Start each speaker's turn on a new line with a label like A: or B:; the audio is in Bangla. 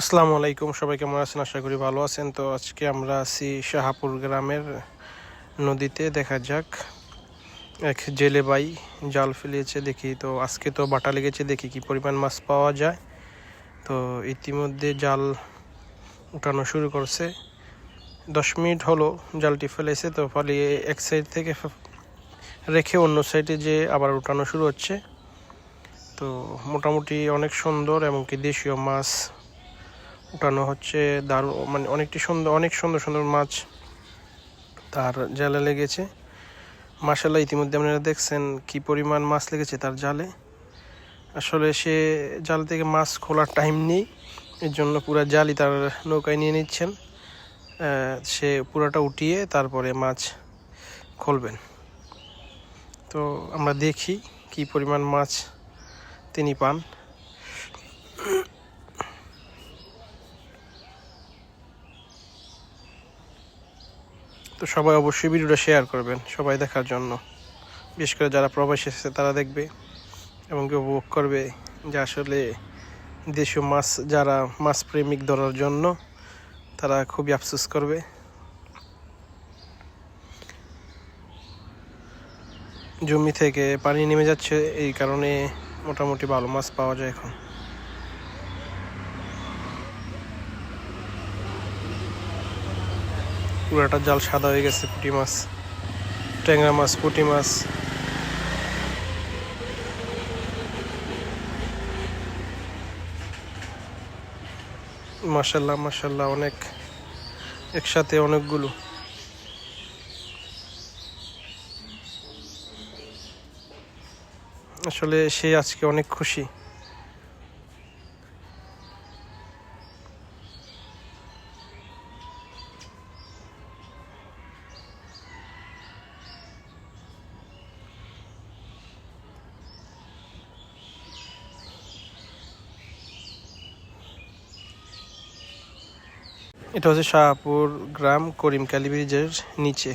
A: আসসালামু আলাইকুম, সবাই কেমন আছেন? আশা করি ভালো আছেন। তো আজকে আমরা আছি শাহাপুর গ্রামের নদীতে। দেখা যাক, এক জেলে ভাই জাল ফেলিয়েছে, দেখি তো আজকে তো বাটা লেগেছে, দেখি কি পরিমাণ মাছ পাওয়া যায়। তো ইতিমধ্যে জাল উঠানো শুরু করছে, 10 মিনিট হলো জালটি ফেলেছে। তো ফালিয়ে এক সাইড থেকে রেখে অন্য সাইডে যে আবার উঠানো শুরু হচ্ছে। তো মোটামুটি অনেক সুন্দর, এমনকি দেশীয় মাছ উঠানো হচ্ছে। দারুণ, মানে অনেক সুন্দর সুন্দর মাছ তার জালে লেগেছে। মাশাআল্লাহ, ইতিমধ্যে আপনারা দেখছেন কি পরিমাণ মাছ লেগেছে তার জালে। আসলে সে জাল থেকে মাছ খোলার টাইম নেই, এর জন্য পুরো জালই তার নৌকায় নিয়ে নিচ্ছেন। সে পুরোটা উঠিয়ে তারপরে মাছ খুলবেন। তো আমরা দেখি কি পরিমাণ মাছ তিনি পান। তো সবাই অবশ্যই ভিডিওটা শেয়ার করবেন সবাই দেখার জন্য, বিশেষ করে যারা প্রবাসী আছে তারা দেখবে এবং উপভোগ করবে যে আসলে দেশীয় মাছ, যারা মাছ প্রেমিক ধরার জন্য, তারা খুবই আফসোস করবে। জমি থেকে পানি নেমে যাচ্ছে, এই কারণে মোটামুটি ভালো মাছ পাওয়া যায় এখন। পুরাটা জাল সাদা হয়ে গেছে। পুঁটি মাছ, ট্যাংরা মাছ, পুঁটি মাছ। মাশাআল্লাহ মাশাআল্লাহ, অনেক, একসাথে অনেকগুলো। আসলে সে আজকে অনেক খুশি। এটা হচ্ছে শাহপুর গ্রাম, করিমকালী ব্রিজের নিচে।